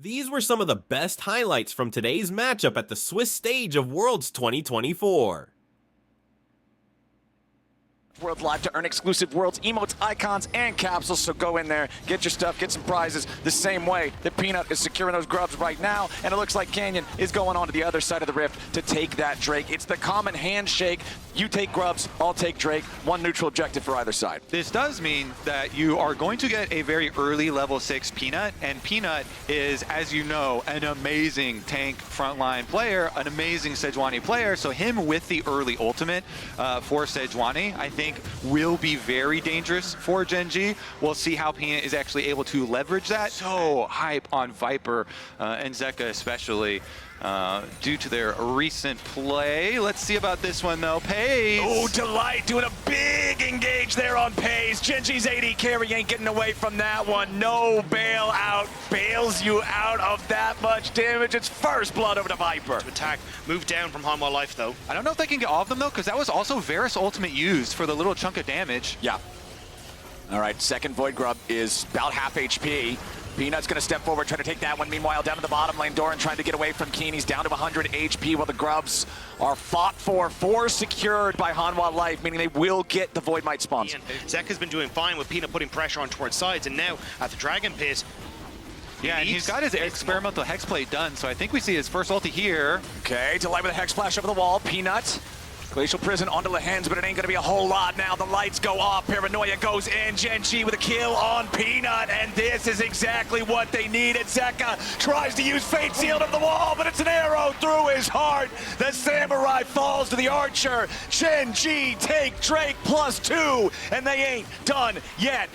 These were some of the best highlights from today's matchup at the Swiss stage of Worlds 2024. World Live to earn exclusive Worlds emotes, icons, and capsules, so go in there, get your stuff, get some prizes the same way that Peanut is securing those grubs right now, and it looks like Canyon is going on to the other side of the rift to take that Drake. It's the common handshake. You take grubs, I'll take Drake. One neutral objective for either side. This does mean that you are going to get a very early level 6 Peanut, and Peanut is, as you know, an amazing tank frontline player, an amazing Sejuani player, so him with the early ultimate for Sejuani, I think will be very dangerous for Gen.G. We'll see how Peanut is actually able to leverage that. So hype on Viper and Zeka especially. Due to their recent play. Let's see about this one though. Paze. Oh, Delight doing a big engage there on Paze. Gen.G's AD carry ain't getting away from that one. No bailout bails you out of that much damage. It's first blood over to Viper. Attack, move down from Hanwha Life though. I don't know if they can get all of them though, because that was also Varus ultimate used for the little chunk of damage. Yeah. All right, second Void Grub is about half HP. Peanut's going to step forward, try to take that one. Meanwhile, down to the bottom lane, Doran trying to get away from Keen. He's down to 100 HP while the Grubs are fought for. 4 secured by Hanwha Life, meaning they will get the Void Might spawns. Zeka's been doing fine with Peanut putting pressure on towards sides, and now at the Dragon Pit, yeah, and he's got his experimental Hex play done, so I think we see his first ulti here. Okay, Delight with a Hex Flash over the wall. Peanut. Glacial Prison onto Lehens, but it ain't gonna be a whole lot now. The lights go off, Paranoia goes in, Gen.G with a kill on Peanut, and this is exactly what they needed. Zeka tries to use Fate Seal over the wall, but it's an arrow through his heart. The Samurai falls to the Archer. Gen.G take Drake +2, and they ain't done yet.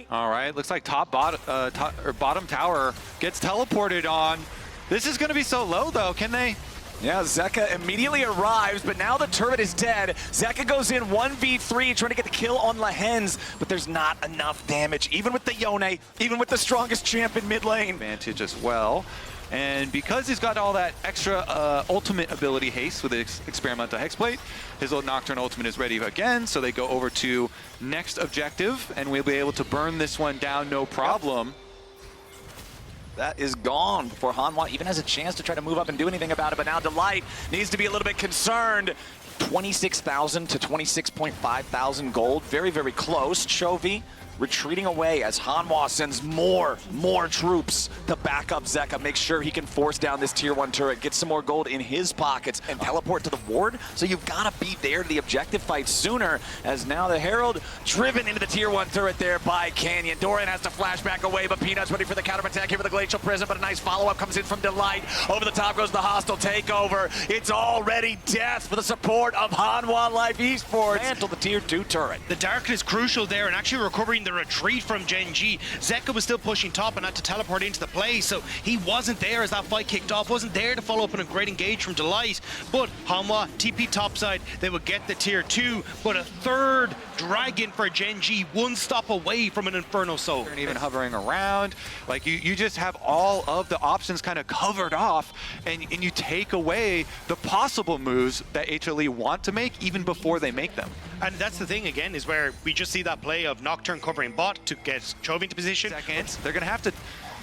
All right, looks like bottom tower gets teleported on. This is gonna be so low though, can they? Yeah, Zeka immediately arrives, but now the turret is dead. Zeka goes in 1v3, trying to get the kill on Lehens, but there's not enough damage, even with the Yone, even with the strongest champ in mid lane. Advantage as well. And because he's got all that extra ultimate ability haste with his experimental hexplate, his old Nocturne ultimate is ready again, so they go over to next objective, and we'll be able to burn this one down no problem. That is gone before Hanwha even has a chance to try to move up and do anything about it, but now Delight needs to be a little bit concerned. 26,000 to 26.5 thousand gold, very, very close. Chovy retreating away as Hanwha sends more troops to back up Zeka, make sure he can force down this tier 1 turret, get some more gold in his pockets, and teleport to the ward. So you've got to be there to the objective fight sooner, as now the Herald driven into the tier 1 turret there by Canyon. Doran has to flash back away, but Peanut's ready for the counterattack here with the Glacial Prison, but a nice follow-up comes in from Delight. Over the top goes the hostile takeover. It's already death for the support of Hanwha Life Esports. Mantle the tier 2 turret. the Darkness crucial there and actually recovering the retreat from Gen.G. Zeka was still pushing top and had to teleport into the play, so he wasn't there as that fight kicked off, wasn't there to follow up on a great engage from Delight. But Hanwha, TP topside, they would get the tier 2, but a third Dragon for Gen.G, one stop away from an Inferno Soul. And even hovering around, like you just have all of the options kind of covered off, and you take away the possible moves that HLE want to make even before they make them. And that's the thing again, is where we just see that play of Nocturne covering bot to get Chovy into position. Seconds, they're gonna have to.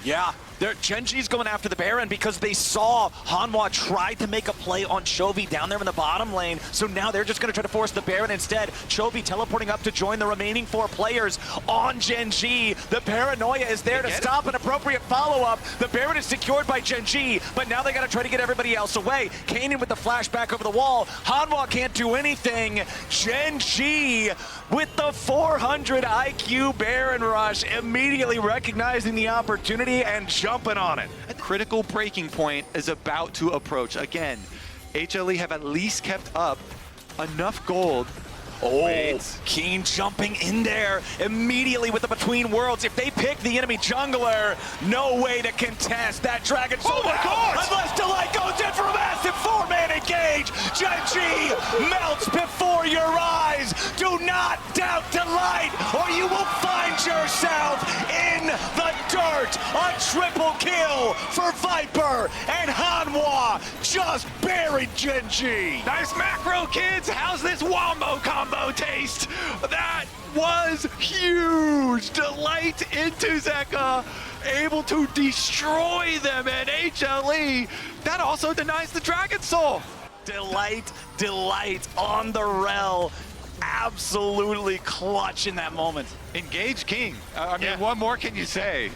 Yeah, Gen.G's going after the Baron because they saw Hanwha try to make a play on Chovy down there in the bottom lane. So now they're just going to try to force the Baron instead. Chovy teleporting up to join the remaining 4 players on Gen.G. The Paranoia is there to stop an appropriate follow-up. The Baron is secured by Gen.G, but now they got to try to get everybody else away. Kanan with the flashback over the wall. Hanwha can't do anything. Gen.G with the 400 IQ Baron rush, immediately recognizing the opportunity and jumping on it. A critical breaking point is about to approach. Again, HLE have at least kept up enough gold. Oh, Keen jumping in there immediately with the Between Worlds. If they pick the enemy jungler, no way to contest that Dragon Soul. Oh my God! Unless Delight goes in for a massive 4-man engage. Gen.G melts before your eyes. Do not doubt Delight, or you will find yourself in the dirt. A triple kill for Viper, and Hanwha just buried Gen.G. Nice macro, kids. How's this wombo combo taste? That was huge. Delight into Zeka, able to destroy them, and HLE, that also denies the Dragon Soul. Delight on the rel. Absolutely clutch in that moment. Engage King. I mean, what more can you say?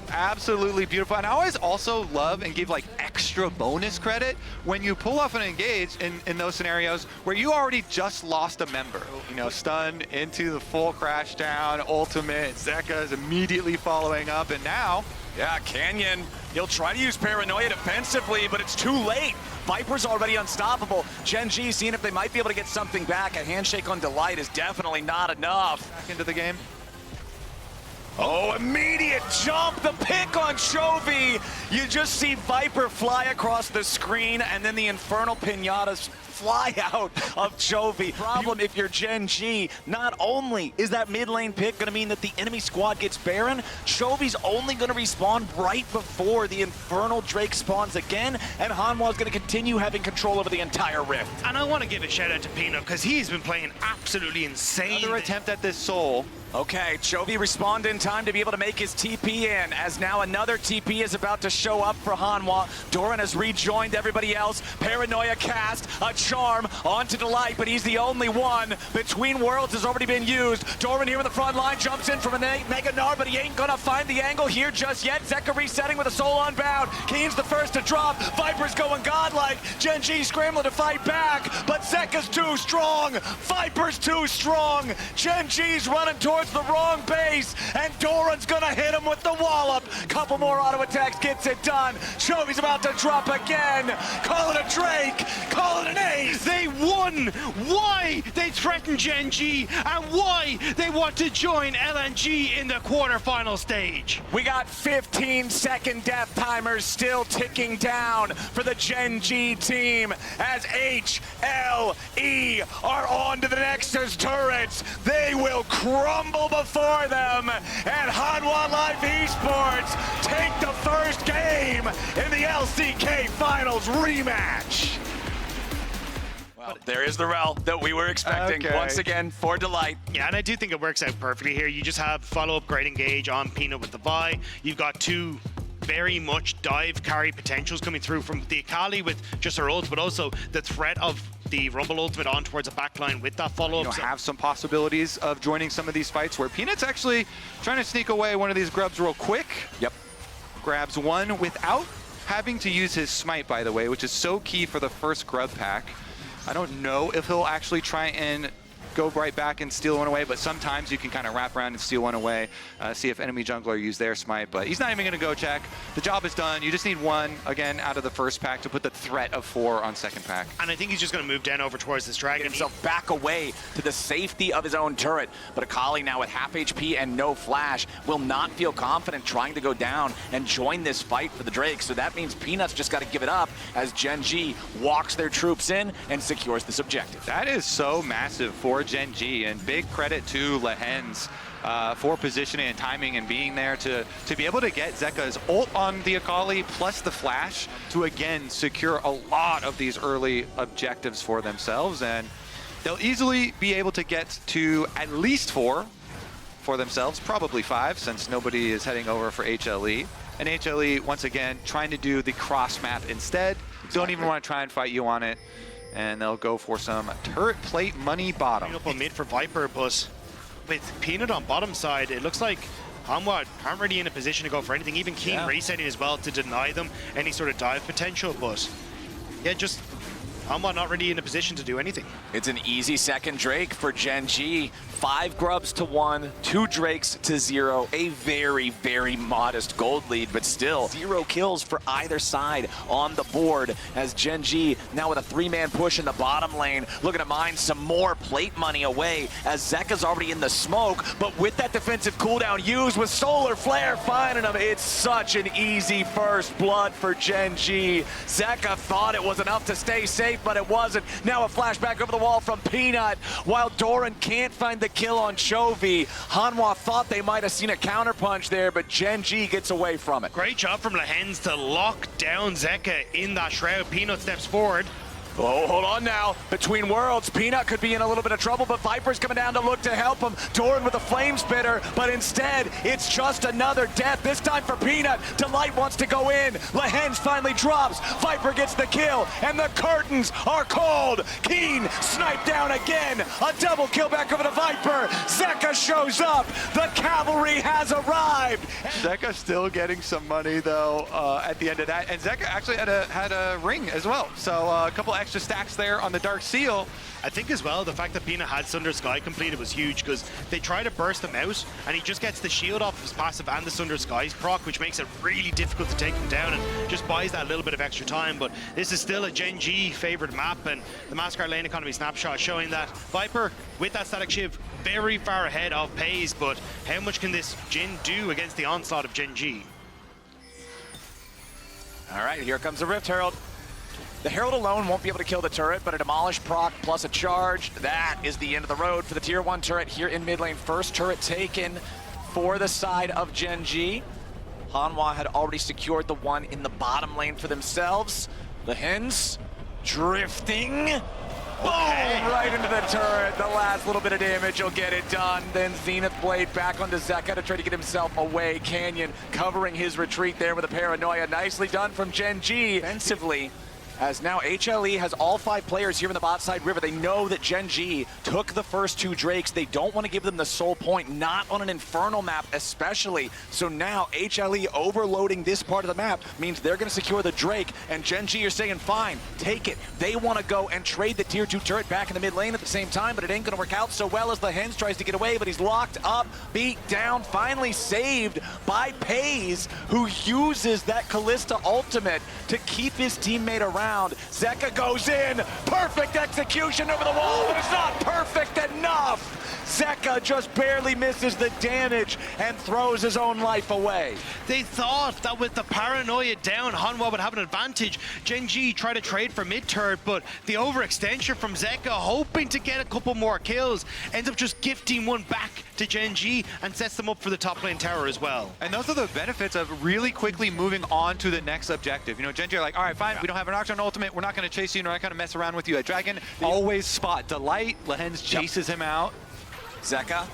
Absolutely beautiful. And I always also love and give like extra bonus credit when you pull off an engage in those scenarios where you already just lost a member. You know, stun into the full crash down, ultimate, Zeka is immediately following up, and now... Yeah, Canyon, he'll try to use Paranoia defensively, but it's too late. Viper's already unstoppable. Gen.G seeing if they might be able to get something back. A handshake on Delight is definitely not enough. Back into the game. Oh, immediate jump, the pick on Chovy. You just see Viper fly across the screen, and then the Infernal Pinatas fly out of Chovy. Problem if you're Gen.G, not only is that mid lane pick going to mean that the enemy squad gets Baron, Chovy's only going to respawn right before the Infernal Drake spawns again, and Hanwha's going to continue having control over the entire Rift. And I want to give a shout out to Peanut because he's been playing absolutely insane. Another attempt at this soul. Okay, Chovy respawned in time to be able to make his TP in, as now another TP is about to show up for Hanwha. Doran has rejoined everybody else. Paranoia cast, a charm onto Delight, but he's the only one. Between Worlds has already been used. Doran here in the front line, jumps in from a Mega Gnar, but he ain't gonna find the angle here just yet. Zeka resetting with a soul unbound. Keen's the first to drop. Viper's going godlike. Gen.G scrambling to fight back, but Zeka's too strong. Viper's too strong. Gen.G's running towards the wrong base, and Doran's gonna hit him with the wallop. Couple more auto attacks, gets it done. Chovy's about to drop again. Call it a Drake, call it an ace. They won! Why they threatened Gen.G and why they want to join LNG in the quarterfinal stage. We got 15-second death timers still ticking down for the Gen.G team as HLE are on to the Nexus turrets. They will crumble before them, and Hanwha Life Esports take the first game in the LCK Finals rematch. Well, there is the rel that we were expecting once again for Delight. Yeah, and I do think it works out perfectly here. You just have follow-up great engage on Peanut with the Vi. You've got two very much dive carry potentials coming through from the Akali with just her ult, but also the threat of the Rumble ultimate on towards a backline with that follow-up. You know, have some possibilities of joining some of these fights where Peanut's actually trying to sneak away one of these grubs real quick. Yep. Grabs one without having to use his smite, by the way, which is so key for the first grub pack. I don't know if he'll actually try and go right back and steal one away, but sometimes you can kind of wrap around and steal one away, see if enemy jungler use their smite, but he's not even going to go check. The job is done. You just need one, again, out of the first pack to put the threat of 4 on second pack. And I think he's just going to move down over towards this dragon. Get himself back away to the safety of his own turret, but Akali now with half HP and no flash will not feel confident trying to go down and join this fight for the Drake, so that means Peanut's just got to give it up as Gen.G walks their troops in and secures this objective. That is so massive for Gen.G, and big credit to Lehens for positioning and timing and being there to be able to get Zeka's ult on the Akali plus the flash to again secure a lot of these early objectives for themselves, and they'll easily be able to get to at least 4 for themselves, probably 5 since nobody is heading over for HLE. And HLE once again trying to do the cross map instead. Don't even want to try and fight you on it. And they'll go for some turret plate money bottom. Up on mid for Viper, but with Peanut on bottom side, it looks like Hanwha aren't really in a position to go for anything. Even Keen resetting as well to deny them any sort of dive potential, but yeah, just Hanwha not really in a position to do anything. It's an easy second Drake for Gen.G. 5 grubs to 1, 2 Drakes to 0. A very, very modest gold lead, but still 0 kills for either side on the board as Gen.G now with a 3-man push in the bottom lane, looking to mine some more plate money away as Zeka's already in the smoke, but with that defensive cooldown used with Solar Flare finding him, it's such an easy first blood for Gen.G. Zeka thought it was enough to stay safe, but it wasn't. Now a flashback over the wall from Peanut, while Doran can't find the kill on Chovy. Hanwha thought they might have seen a counterpunch there, but Gen.G gets away from it. Great job from Lehens to lock down Zeka in that shroud. Peanut steps forward. Oh, hold on now. Between worlds, Peanut could be in a little bit of trouble, but Viper's coming down to look to help him. Doran with a flame spitter, but instead, it's just another death. This time for Peanut. Delight wants to go in. Lehenge finally drops. Viper gets the kill, and the curtains are called. Keen sniped down again. A double kill back over to Viper. Zeka shows up. The cavalry has arrived. Zeka still getting some money though at the end of that, and Zeka actually had a ring as well. So a couple extra stacks there on the Dark Seal. I think as well, the fact that Peanut had Sunder Sky completed was huge because they try to burst him out and he just gets the shield off of his passive and the Sunder Skies proc, which makes it really difficult to take him down and just buys that little bit of extra time. But this is still a Gen.G favored map, and the Mascot lane economy snapshot showing that Viper with that static shiv very far ahead of Pays, but how much can this Jin do against the onslaught of Gen.G? All right, here comes the Rift Herald. The Herald alone won't be able to kill the turret, but a Demolish proc plus a charge, that is the end of the road for the tier 1 turret here in mid lane. First turret taken for the side of Gen.G. Hanwha had already secured the one in the bottom lane for themselves. The Hens drifting. Boom! Right into the turret. The last little bit of damage will get it done. Then Zenith Blade back onto Zeka to try to get himself away. Canyon covering his retreat there with a paranoia. Nicely done from Gen.G. Defensively, as now HLE has all 5 players here in the bot side river. They know that Gen.G took the first 2 Drakes. They don't want to give them the soul point, not on an Infernal map especially. So now HLE overloading this part of the map means they're going to secure the Drake, and Gen.G are saying, fine, take it. They want to go and trade the tier 2 turret back in the mid lane at the same time, but it ain't going to work out so well as the Hens tries to get away, but he's locked up, beat down, finally saved by Pays, who uses that Callista ultimate to keep his teammate around. Zeka goes in, perfect execution over the wall, but it's not perfect enough. Zeka just barely misses the damage and throws his own life away. They thought that with the paranoia down, Hanwha would have an advantage. Gen.G tried to trade for mid-turret, but the overextension from Zeka, hoping to get a couple more kills, ends up just gifting one back to Gen.G and sets them up for the top lane tower as well. And those are the benefits of really quickly moving on to the next objective. You know, Gen.G are like, all right, fine, we don't have an Nocturne ultimate, we're not going to chase you, we're not going to mess around with you at Dragon. Always spot Delight, Lehenge chases him out. Zeka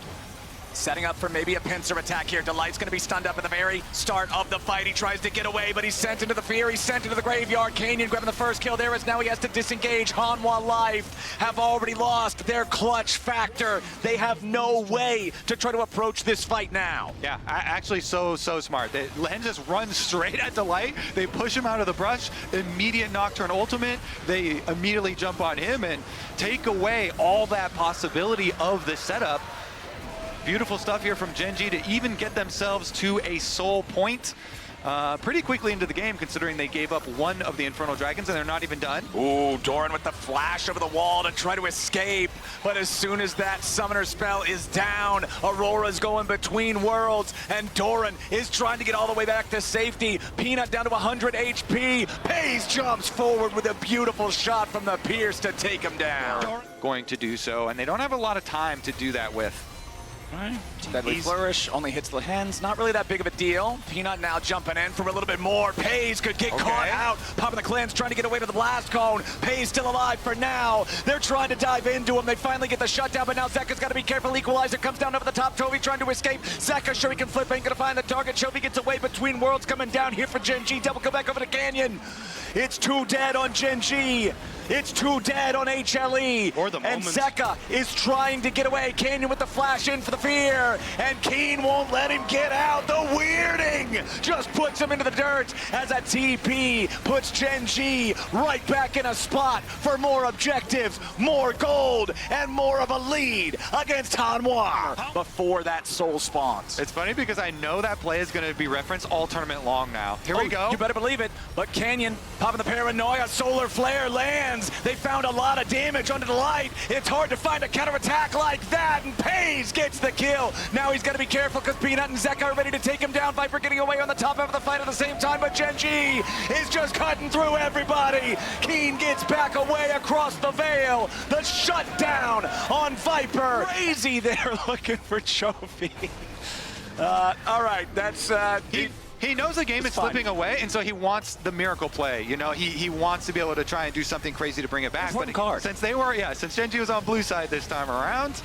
setting up for maybe a pincer attack here. Delight's going to be stunned up at the very start of the fight. He tries to get away, but he's sent into the fear. He's sent into the graveyard. Canyon grabbing the first kill there as now he has to disengage. Hanwha Life have already lost their clutch factor. They have no way to try to approach this fight now. Yeah, actually so smart. Lehenge just runs straight at Delight. They push him out of the brush. Immediate Nocturne ultimate. They immediately jump on him and take away all that possibility of the setup. Beautiful stuff here from Gen.G to even get themselves to a soul point pretty quickly into the game, considering they gave up one of the Infernal Dragons and they're not even done. Ooh, Doran with the flash over the wall to try to escape. But as soon as that summoner spell is down, Aurora's going between worlds, and Doran is trying to get all the way back to safety. Peanut down to 100 HP. Pays jumps forward with a beautiful shot from the Pierce to take him down. Going to do so, and they don't have a lot of time to do that with. Right. Deadly Flourish only hits the Hens. Not really that big of a deal. Peanut now jumping in for a little bit more. Pays could get caught out. Popping the Clans trying to get away to the blast cone. Pays still alive for now. They're trying to dive into him. They finally get the shutdown, but now Zeka's got to be careful. Equalizer comes down over the top. Chovy trying to escape. Zeka sure he can flip. Ain't gonna find the target. Chovy gets away between worlds coming down here for Gen.G. Double go back over to Canyon. It's 2 dead on Gen.G. It's 2 dead on HLE. Or the and moment. Zeka is trying to get away. Canyon with the flash in for the fear. And Keen won't let him get out. The weirding just puts him into the dirt as a TP puts Gen.G right back in a spot for more objectives, more gold, and more of a lead against Hanwha before that soul spawns. It's funny because I know that play is going to be referenced all tournament long now. Here we go. You better believe it. But Canyon popping the paranoia. Solar flare lands. They found a lot of damage under the light. It's hard to find a counterattack like that, and Pays gets the kill. Now he's got to be careful because Peanut and Zeka are ready to take him down. Viper getting away on the top half of the fight at the same time, but Gen.G is just cutting through everybody. Keen gets back away across the veil. The shutdown on Viper. Crazy there looking for Trophy. All right, that's... He knows the game is fine. slipping away, and so he wants the miracle play. You know, he wants to be able to try and do something crazy to bring it back. But since Gen.G was on blue side this time around,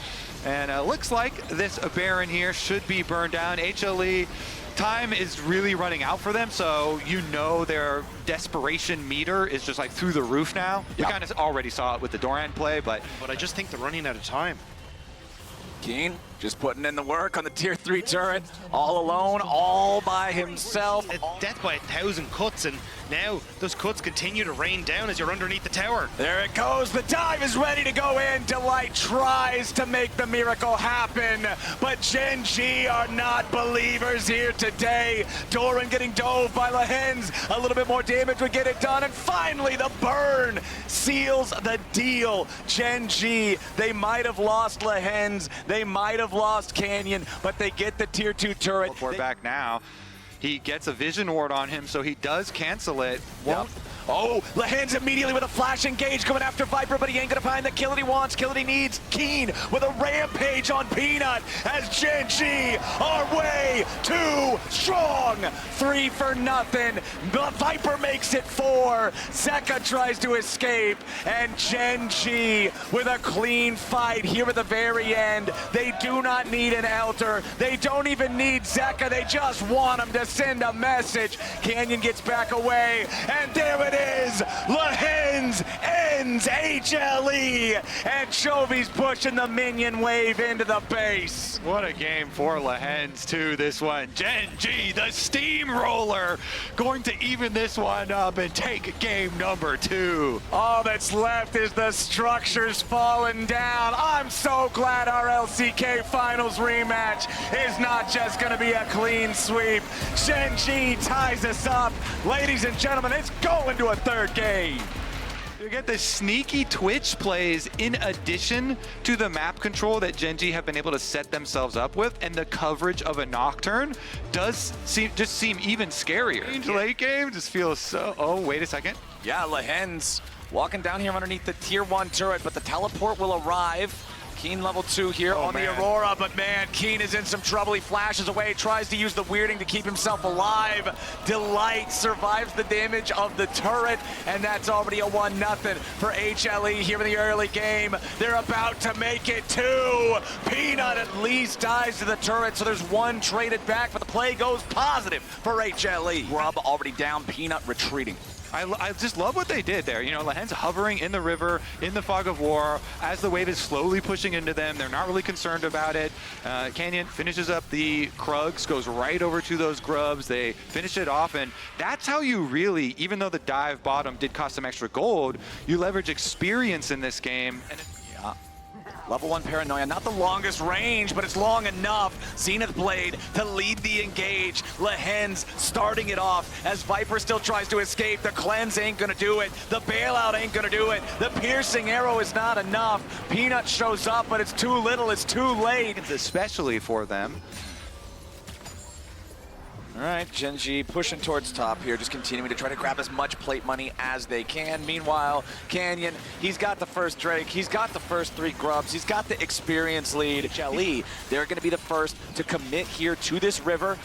and looks like this Baron here should be burned down. HLE, time is really running out for them, so you know their desperation meter is just like through the roof now. We kind of already saw it with the Doran play, but I just think they're running out of time. Keen just putting in the work on the tier 3 turret, all alone, all by himself. Death by 1,000 cuts, and now those cuts continue to rain down as you're underneath the tower. There it goes, the dive is ready to go in. Delight tries to make the miracle happen, but Gen.G are not believers here today. Doran getting dove by Lehens, a little bit more damage would get it done, and finally the burn seals the deal. Gen.G, they might have lost Lehens, they might have lost Canyon, but they get the tier 2 turret. back now. He gets a vision ward on him, so he does cancel it. Oh, Lehens immediately with a flash engage going after Viper, but he ain't gonna find the kill that he wants, kill that he needs. Keen with a rampage on Peanut as Gen.G are way too strong. 3 for nothing. The Viper makes it 4. Zeka tries to escape, and Gen.G with a clean fight here at the very end. They do not need an Elter. They don't even need Zeka. They just want him to send a message. Canyon gets back away, and there it is. Lehens ends HLE, and Chovy's pushing the minion wave into the base. What a game for Lehens too, this one. Gen.G, the steamroller, going to even this one up and take game number 2. All that's left is the structures falling down. I'm so glad our LCK Finals rematch is not just going to be a clean sweep. Gen.G ties us up. Ladies and gentlemen, it's going to a 3rd game. You get the sneaky Twitch plays in addition to the map control that Gen.G have been able to set themselves up with, and the coverage of a Nocturne does seem even scarier. Late game just feels so... Oh, wait a second. Yeah, Lehens walking down here underneath the tier 1 turret, but the teleport will arrive. Keen level 2 here on the Aurora, but man, Keen is in some trouble. He flashes away, tries to use the weirding to keep himself alive. Delight survives the damage of the turret, and that's already a 1-0 for HLE here in the early game. They're about to make it 2. Peanut at least dies to the turret, so there's 1 traded back, but the play goes positive for HLE. Grub already down, Peanut retreating. I just love what they did there. You know, Lehens hovering in the river, in the fog of war, as the wave is slowly pushing into them. They're not really concerned about it. Canyon finishes up the Krugs, goes right over to those Grubs. They finish it off, and that's how you really, even though the dive bottom did cost some extra gold, you leverage experience in this game. And Level 1 Paranoia, not the longest range, but it's long enough. Zenith Blade to lead the engage. Lehens starting it off as Viper still tries to escape. The cleanse ain't gonna do it. The bailout ain't gonna do it. The piercing arrow is not enough. Peanut shows up, but it's too little, it's too late. especially for them. All right, Gen.G pushing towards top here, just continuing to try to grab as much plate money as they can. Meanwhile, Canyon, he's got the first Drake, he's got the first 3 Grubs, he's got the experience lead. HLE, they're going to be the first to commit here to this river.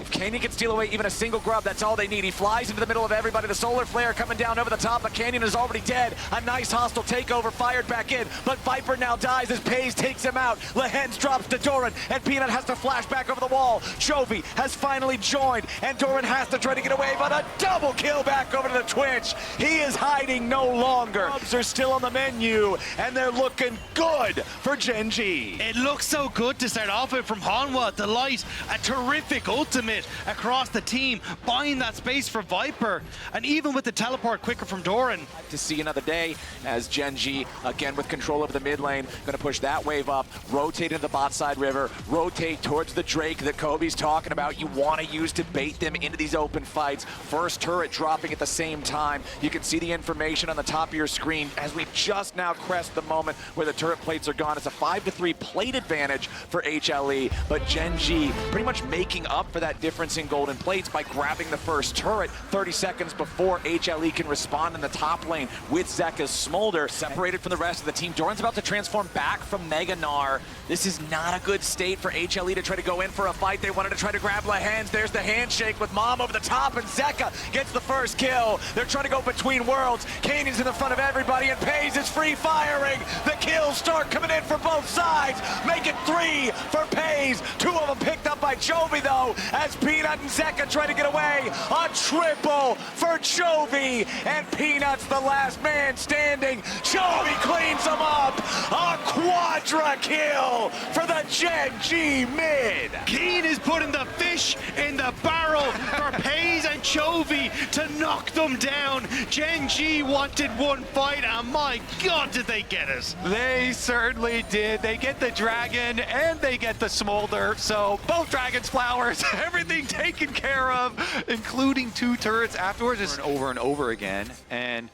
If Canyon can steal away even a single Grub, that's all they need. He flies into the middle of everybody. The solar flare coming down over the top, but Canyon is already dead. A nice hostile takeover fired back in, but Viper now dies as Pays takes him out. Lehens drops to Doran, and Peanut has to flash back over the wall. Chovy has finally joined, and Doran has to try to get away, but a double kill back over to the Twitch. He is hiding no longer. Grubs are still on the menu, and they're looking good for Gen.G. It looks so good to start off with from Hanwha. Delight, a terrific ultimate across the team, buying that space for Viper, and even with the teleport quicker from Doran. To see another day as Gen.G, again with control over the mid lane, going to push that wave up, rotate into the bot side river, rotate towards the Drake that Kobe's talking about. You want to use to bait them into these open fights. First turret dropping at the same time. You can see the information on the top of your screen as we just now crest the moment where the turret plates are gone. It's a 5-3 plate advantage for HLE, but Gen.G pretty much making up for that difference in golden plates by grabbing the first turret 30 seconds before HLE can respond in the top lane with Zeka's Smolder. Separated from the rest of the team. Doran's about to transform back from Mega Gnar. This is not a good state for HLE to try to go in for a fight. They wanted to try to grab Lehens. There's the handshake with Mom over the top, and Zeka gets the first kill. They're trying to go between worlds. Kanan's in the front of everybody, and Pays is free firing. The kills start coming in for both sides. Make it 3 for Pays. 2 of them picked up by Chovy, though, as Peanut and Zeka try to get away. A triple for Chovy, and Peanut's the last man standing. Chovy cleans them up. A quadra kill for the Gen.G mid. Keen is putting the fish in the barrel for Pays and Chovy to knock them down. Gen.G wanted one fight, and my God, did they get it. They certainly did. They get the dragon and they get the smolder. So both dragon's flowers, everything taken care of, including 2 turrets afterwards, just over and over again. And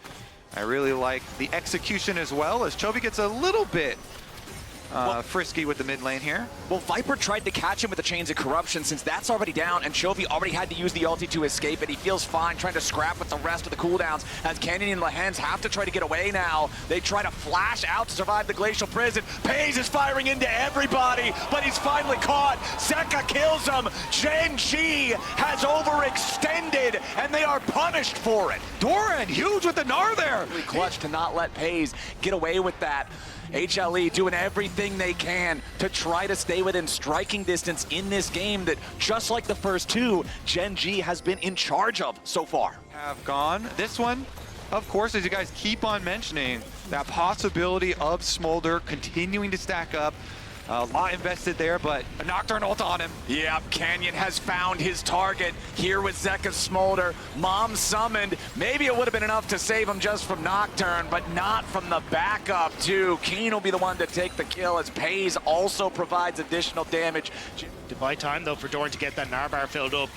I really like the execution as well, as Chovy gets a little bit frisky with the mid lane here. Well, Viper tried to catch him with the Chains of Corruption since that's already down, and Chovy already had to use the ulti to escape it. He feels fine trying to scrap with the rest of the cooldowns as Canyon and Lehens have to try to get away now. They try to flash out to survive the Glacial Prison. Pays is firing into everybody, but he's finally caught. Zeka kills him. Gen.G has overextended, and they are punished for it. Doran, huge with the Gnar there. Really clutch to not let Pays get away with that. HLE doing everything they can to try to stay within striking distance in this game that, just like the first 2, Gen.G has been in charge of so far. Have gone. This one, of course, as you guys keep on mentioning, that possibility of Smolder continuing to stack up. A lot invested there, but a Nocturne ult on him. Yep, Canyon has found his target here with Zeka's Smolder. Mom summoned. Maybe it would have been enough to save him just from Nocturne, but not from the backup, too. Keen will be the one to take the kill, as Pays also provides additional damage. Divide time, though, for Doran to get that Gnar bar filled up.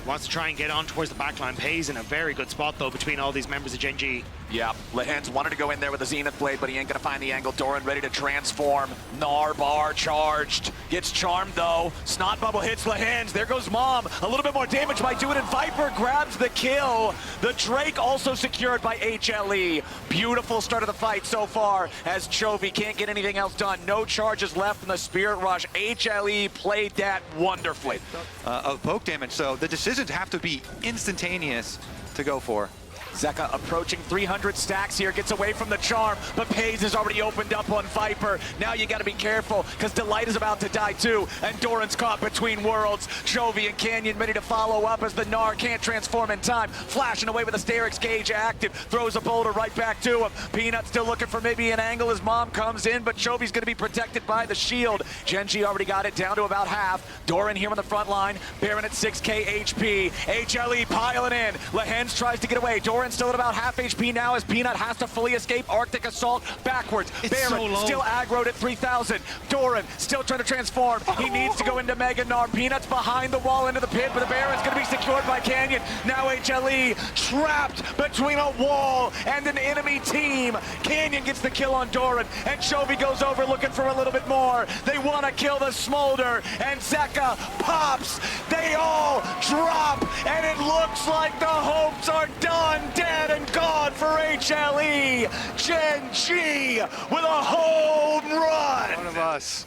Wants to try and get on towards the backline. Pays in a very good spot, though, between all these members of Gen.G. Yeah, Lehens wanted to go in there with a Zenith Blade, but he ain't gonna find the angle. Doran ready to transform. Gnar bar charged. Gets charmed, though. Snot Bubble hits Lehens. There goes Mom. A little bit more damage by doing it. Viper grabs the kill. The Drake also secured by HLE. Beautiful start of the fight so far, as Chovy can't get anything else done. No charges left from the Spirit Rush. HLE played that wonderfully. Of poke damage, so the decisions have to be instantaneous to go for. Zeka approaching 300 stacks here, gets away from the charm, but Pays has already opened up on Viper. Now you gotta be careful, because Delight is about to die too, and Doran's caught between worlds. Chovy and Canyon ready to follow up as the Gnar can't transform in time. Flashing away with a Sterix Gauge active, throws a boulder right back to him. Peanut still looking for maybe an angle as Mom comes in, but Chovy's gonna be protected by the shield. Gen.G already got it down to about half. Doran here on the front line, Baron at 6k HP. HLE piling in. Lehens tries to get away. Doran still at about half HP now as Peanut has to fully escape. Arctic Assault backwards. Baron still aggroed at 3,000. Doran still trying to transform. He needs to go into Mega Gnar. Peanut's behind the wall into the pit, but the Baron's going to be secured by Canyon. Now HLE trapped between a wall and an enemy team. Canyon gets the kill on Doran, and Chovy goes over looking for a little bit more. They want to kill the Smolder, and Zeka pops. They all drop, and it looks like the hopes are done. Dead and gone for HLE. Gen.G with a home run. One of us.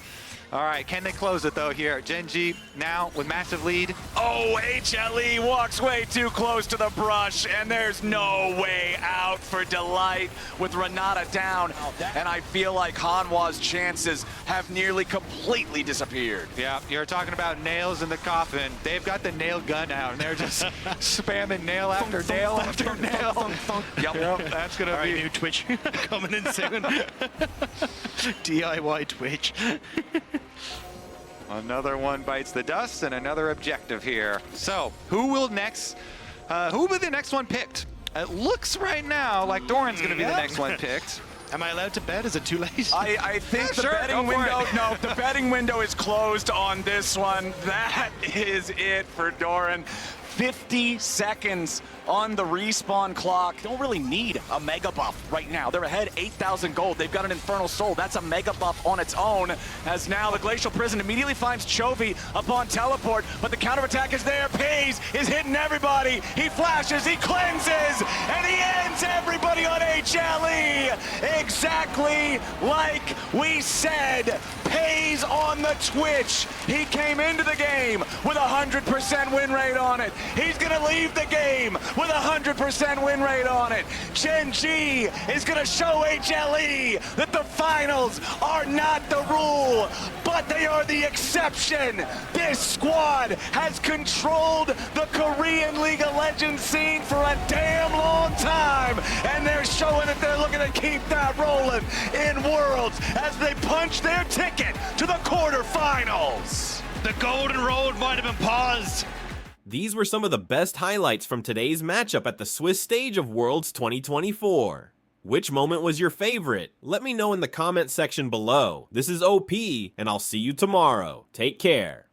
All right, can they close it though here? Gen.G now with massive lead. Oh, HLE walks way too close to the brush, and there's no way out for Delight with Renata down. And I feel like Hanwha's chances have nearly completely disappeared. Yeah, you're talking about nails in the coffin. They've got the nail gun out, and they're just spamming nail after nail after nail. Yep, that's gonna be new Twitch coming in soon. DIY Twitch. Another one bites the dust, and another objective here. So, who will next? Who will be the next one picked? It looks right now like Doran's going to be the next one picked. Am I allowed to bet? Is it too late? I think the betting window. No, the betting window is closed on this one. That is it for Doran. 50 seconds on the respawn clock. Don't really need a mega buff right now. They're ahead 8,000 gold. They've got an Infernal Soul. That's a mega buff on its own, as now the Glacial Prison immediately finds Chovy upon teleport, but the counterattack is there. Pays is hitting everybody. He flashes, he cleanses, and he ends everybody on HLE. Exactly like we said. Pays on the Twitch. He came into the game with a 100% win rate on it. He's gonna leave the game with a 100% win rate on it. Gen.G is gonna show HLE that the finals are not the rule, but they are the exception. This squad has controlled the Korean League of Legends scene for a damn long time, and they're showing that they're looking to keep that rolling in Worlds as they punch their ticket to the quarterfinals. The golden road might have been paused. These were some of the best highlights from today's matchup at the Swiss stage of Worlds 2024. Which moment was your favorite? Let me know in the comment section below. This is OP, and I'll see you tomorrow. Take care.